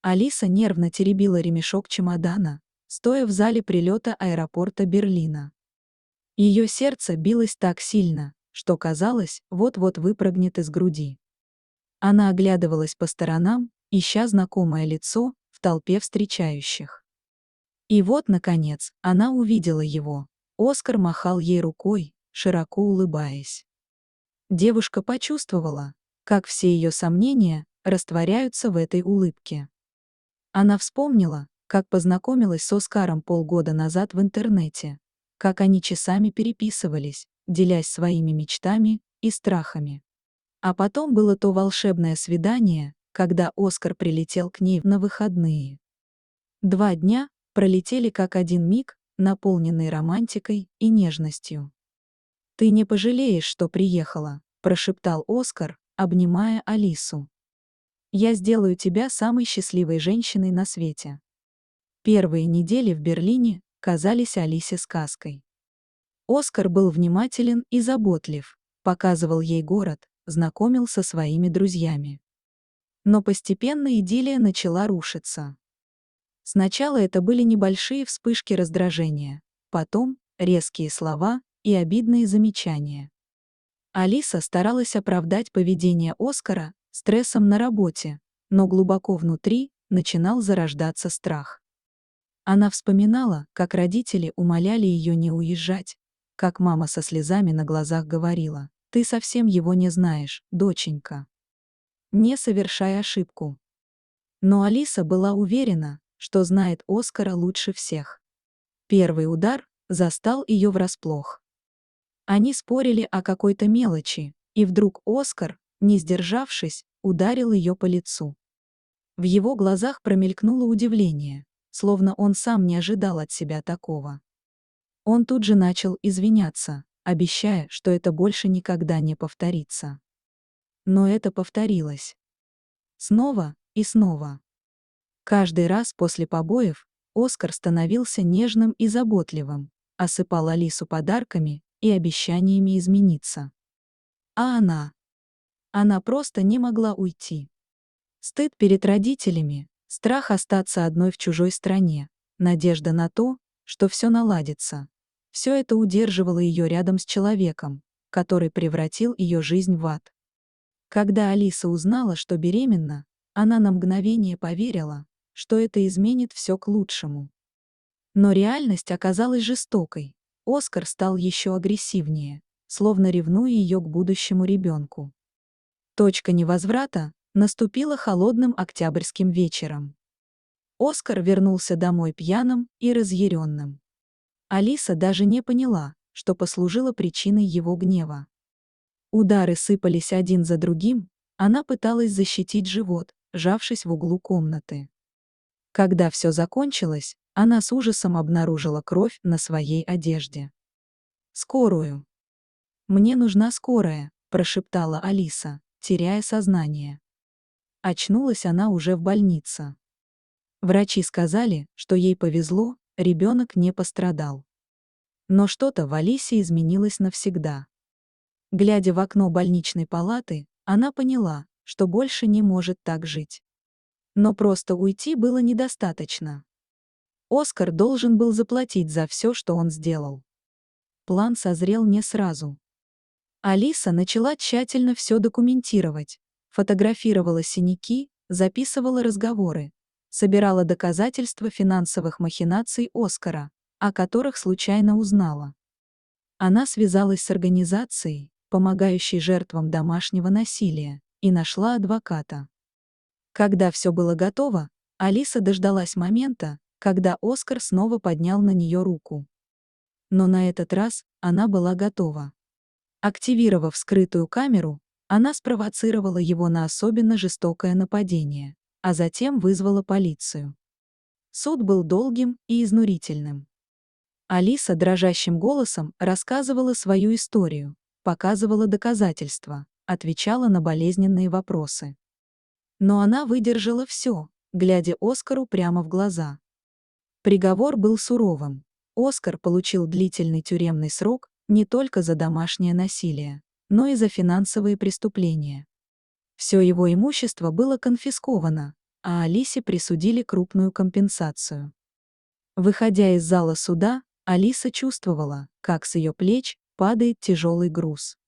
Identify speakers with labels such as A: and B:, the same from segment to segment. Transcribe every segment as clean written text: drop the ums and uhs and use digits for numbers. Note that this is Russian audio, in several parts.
A: Алиса нервно теребила ремешок чемодана, стоя в зале прилета аэропорта Берлина. Ее сердце билось так сильно, что казалось, вот-вот выпрыгнет из груди. Она оглядывалась по сторонам, ища знакомое лицо в толпе встречающих. И вот, наконец, она увидела его. Оскар махал ей рукой, широко улыбаясь. Девушка почувствовала, как все ее сомнения растворяются в этой улыбке. Она вспомнила, как познакомилась с Оскаром полгода назад в интернете, как они часами переписывались, делясь своими мечтами и страхами. А потом было то волшебное свидание, когда Оскар прилетел к ней на выходные. 2 дня пролетели как один миг, наполненный романтикой и нежностью. «Ты не пожалеешь, что приехала», — прошептал Оскар, обнимая Алису. «Я сделаю тебя самой счастливой женщиной на свете». Первые недели в Берлине казались Алисе сказкой. Оскар был внимателен и заботлив, показывал ей город, знакомил со своими друзьями. Но постепенно идиллия начала рушиться. Сначала это были небольшие вспышки раздражения, потом резкие слова и обидные замечания. Алиса старалась оправдать поведение Оскара стрессом на работе, но глубоко внутри начинал зарождаться страх. Она вспоминала, как родители умоляли ее не уезжать, как мама со слезами на глазах говорила: «Ты совсем его не знаешь, доченька. Не совершай ошибку». Но Алиса была уверена, что знает Оскара лучше всех. Первый удар застал ее врасплох. Они спорили о какой-то мелочи, и вдруг Оскар, не сдержавшись, ударил ее по лицу. В его глазах промелькнуло удивление, словно он сам не ожидал от себя такого. Он тут же начал извиняться, обещая, что это больше никогда не повторится. Но это повторилось. Снова и снова. Каждый раз после побоев Оскар становился нежным и заботливым, осыпал Алису подарками и обещаниями измениться. А она просто не могла уйти. Стыд перед родителями, страх остаться одной в чужой стране, надежда на то, что все наладится. Все это удерживало ее рядом с человеком, который превратил ее жизнь в ад. Когда Алиса узнала, что беременна, она на мгновение поверила, что это изменит все к лучшему. Но реальность оказалась жестокой. Оскар стал еще агрессивнее, словно ревнуя ее к будущему ребенку. Точка невозврата наступила холодным октябрьским вечером. Оскар вернулся домой пьяным и разъяренным. Алиса даже не поняла, что послужило причиной его гнева. Удары сыпались один за другим, она пыталась защитить живот, сжавшись в углу комнаты. Когда все закончилось, она с ужасом обнаружила кровь на своей одежде. «Скорую! Мне нужна скорая», – прошептала Алиса, теряя сознание. Очнулась она уже в больнице. Врачи сказали, что ей повезло, ребенок не пострадал. Но что-то в Алисе изменилось навсегда. Глядя в окно больничной палаты, она поняла, что больше не может так жить. Но просто уйти было недостаточно. Оскар должен был заплатить за все, что он сделал. План созрел не сразу. Алиса начала тщательно все документировать, фотографировала синяки, записывала разговоры, собирала доказательства финансовых махинаций Оскара, о которых случайно узнала. Она связалась с организацией, помогающей жертвам домашнего насилия, и нашла адвоката. Когда все было готово, Алиса дождалась момента, когда Оскар снова поднял на нее руку. Но на этот раз она была готова. Активировав скрытую камеру, она спровоцировала его на особенно жестокое нападение, а затем вызвала полицию. Суд был долгим и изнурительным. Алиса дрожащим голосом рассказывала свою историю, показывала доказательства, отвечала на болезненные вопросы. Но она выдержала все, глядя Оскару прямо в глаза. Приговор был суровым. Оскар получил длительный тюремный срок не только за домашнее насилие, но и за финансовые преступления. Все его имущество было конфисковано, а Алисе присудили крупную компенсацию. Выходя из зала суда, Алиса чувствовала, как с ее плеч падает тяжелый груз.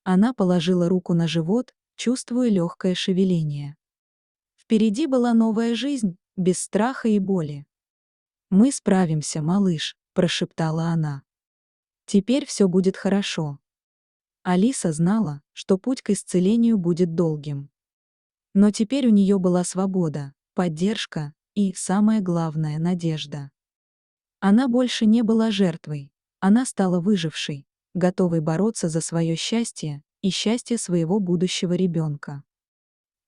A: Она положила руку на живот, чувствуя легкое шевеление. Впереди была новая жизнь, без страха и боли. «Мы справимся, малыш», — прошептала она. «Теперь все будет хорошо». Алиса знала, что путь к исцелению будет долгим. Но теперь у нее была свобода, поддержка и, самое главное, надежда. Она больше не была жертвой, она стала выжившей, готовой бороться за свое счастье и счастье своего будущего ребенка.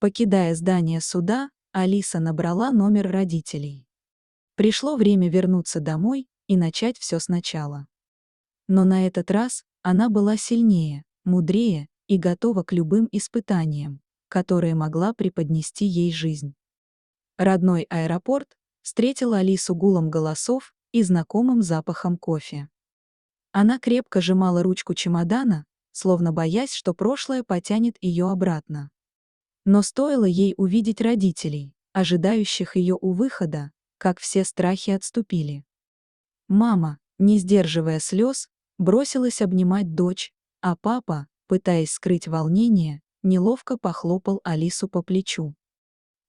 A: Покидая здание суда, Алиса набрала номер родителей. Пришло время вернуться домой и начать все сначала. Но на этот раз она была сильнее, мудрее и готова к любым испытаниям, которые могла преподнести ей жизнь. Родной аэропорт встретил Алису гулом голосов и знакомым запахом кофе. Она крепко сжимала ручку чемодана, словно боясь, что прошлое потянет ее обратно. Но стоило ей увидеть родителей, ожидающих ее у выхода, как все страхи отступили. Мама, не сдерживая слез, бросилась обнимать дочь, а папа, пытаясь скрыть волнение, неловко похлопал Алису по плечу.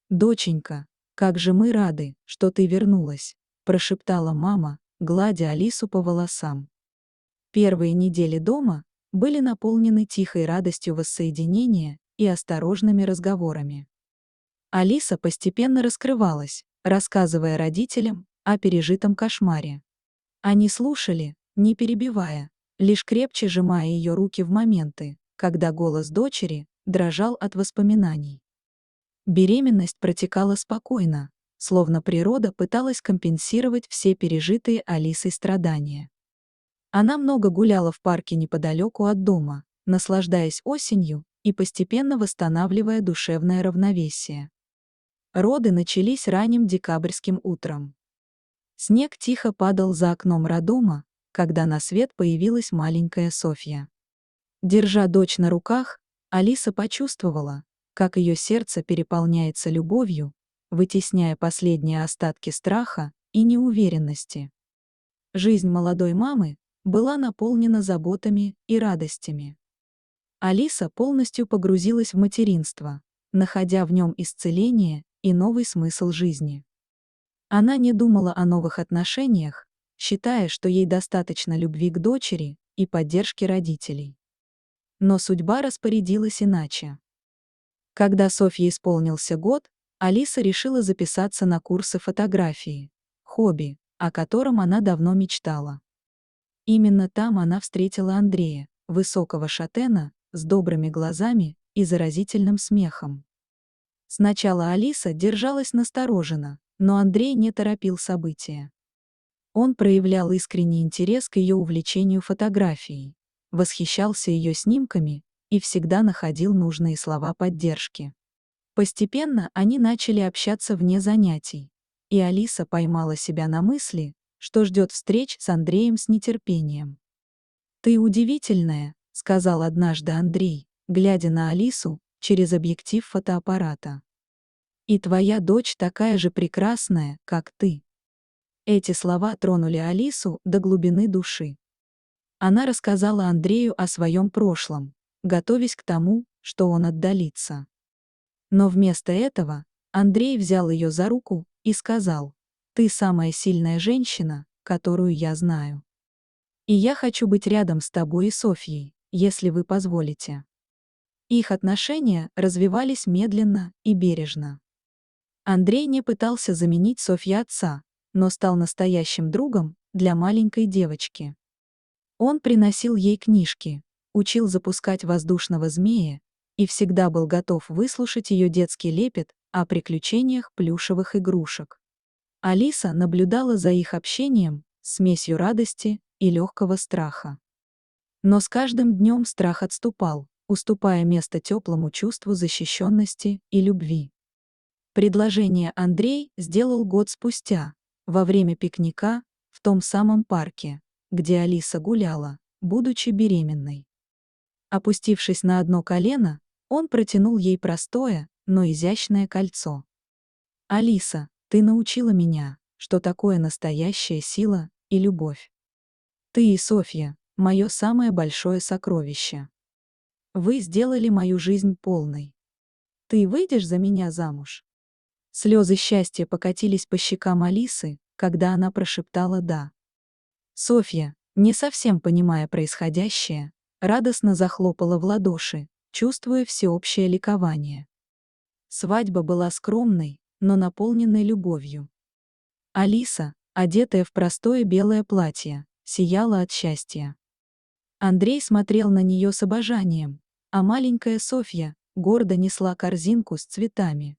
A: «Доченька, как же мы рады, что ты вернулась», — прошептала мама, гладя Алису по волосам. Первые недели дома были наполнены тихой радостью воссоединения и осторожными разговорами. Алиса постепенно раскрывалась, рассказывая родителям о пережитом кошмаре. Они слушали, не перебивая, лишь крепче сжимая ее руки в моменты, когда голос дочери дрожал от воспоминаний. Беременность протекала спокойно, словно природа пыталась компенсировать все пережитые Алисой страдания. Она много гуляла в парке неподалеку от дома, наслаждаясь осенью и постепенно восстанавливая душевное равновесие. Роды начались ранним декабрьским утром. Снег тихо падал за окном роддома, когда на свет появилась маленькая Софья. Держа дочь на руках, Алиса почувствовала, как ее сердце переполняется любовью, вытесняя последние остатки страха и неуверенности. Жизнь молодой мамы была наполнена заботами и радостями. Алиса полностью погрузилась в материнство, находя в нем исцеление и новый смысл жизни. Она не думала о новых отношениях, считая, что ей достаточно любви к дочери и поддержки родителей. Но судьба распорядилась иначе. Когда Софье исполнился год, Алиса решила записаться на курсы фотографии, хобби, о котором она давно мечтала. Именно там она встретила Андрея, высокого шатена, с добрыми глазами и заразительным смехом. Сначала Алиса держалась настороженно, но Андрей не торопил события. Он проявлял искренний интерес к ее увлечению фотографией, восхищался ее снимками и всегда находил нужные слова поддержки. Постепенно они начали общаться вне занятий, и Алиса поймала себя на мысли, что ждет встреч с Андреем с нетерпением. «Ты удивительная», — сказал однажды Андрей, глядя на Алису через объектив фотоаппарата. «И твоя дочь такая же прекрасная, как ты». Эти слова тронули Алису до глубины души. Она рассказала Андрею о своем прошлом, готовясь к тому, что он отдалится. Но вместо этого Андрей взял ее за руку и сказал: «Ты самая сильная женщина, которую я знаю. И я хочу быть рядом с тобой и Софьей, если вы позволите». Их отношения развивались медленно и бережно. Андрей не пытался заменить Софье отца, но стал настоящим другом для маленькой девочки. Он приносил ей книжки, учил запускать воздушного змея и всегда был готов выслушать ее детский лепет о приключениях плюшевых игрушек. Алиса наблюдала за их общением, смесью радости и легкого страха. Но с каждым днем страх отступал, уступая место теплому чувству защищенности и любви. Предложение Андрей сделал год спустя, во время пикника, в том самом парке, где Алиса гуляла, будучи беременной. Опустившись на одно колено, он протянул ей простое, но изящное кольцо. Алиса, ты научила меня, что такое настоящая сила и любовь. Ты и Софья — мое самое большое сокровище. Вы сделали мою жизнь полной. Ты выйдешь за меня замуж?» Слезы счастья покатились по щекам Алисы, когда она прошептала «да». Софья, не совсем понимая происходящее, радостно захлопала в ладоши, чувствуя всеобщее ликование. Свадьба была скромной, но наполненной любовью. Алиса, одетая в простое белое платье, сияла от счастья. Андрей смотрел на нее с обожанием, а маленькая Софья гордо несла корзинку с цветами.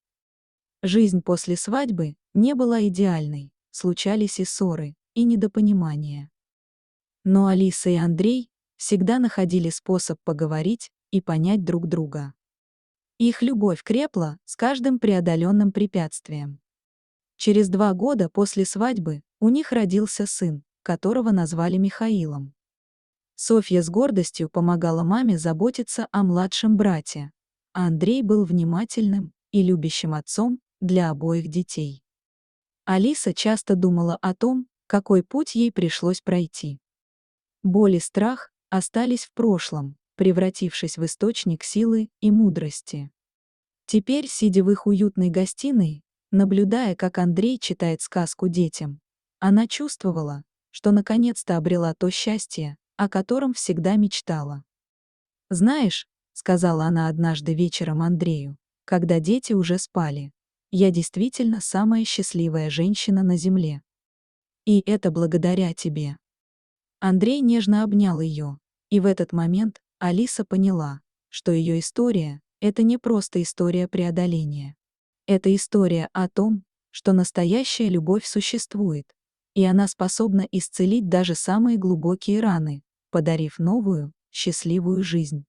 A: Жизнь после свадьбы не была идеальной, случались и ссоры, и недопонимания. Но Алиса и Андрей всегда находили способ поговорить и понять друг друга. Их любовь крепла с каждым преодоленным препятствием. Через 2 года после свадьбы у них родился сын, которого назвали Михаилом. Софья с гордостью помогала маме заботиться о младшем брате, а Андрей был внимательным и любящим отцом для обоих детей. Алиса часто думала о том, какой путь ей пришлось пройти. Боль и страх остались в прошлом, превратившись в источник силы и мудрости. Теперь, сидя в их уютной гостиной, наблюдая, как Андрей читает сказку детям, она чувствовала, что наконец-то обрела то счастье, о котором всегда мечтала. «Знаешь», — сказала она однажды вечером Андрею, когда дети уже спали, «я действительно самая счастливая женщина на земле. И это благодаря тебе». Андрей нежно обнял ее, и в этот момент Алиса поняла, что ее история — это не просто история преодоления. Это история о том, что настоящая любовь существует, и она способна исцелить даже самые глубокие раны, подарив новую, счастливую жизнь.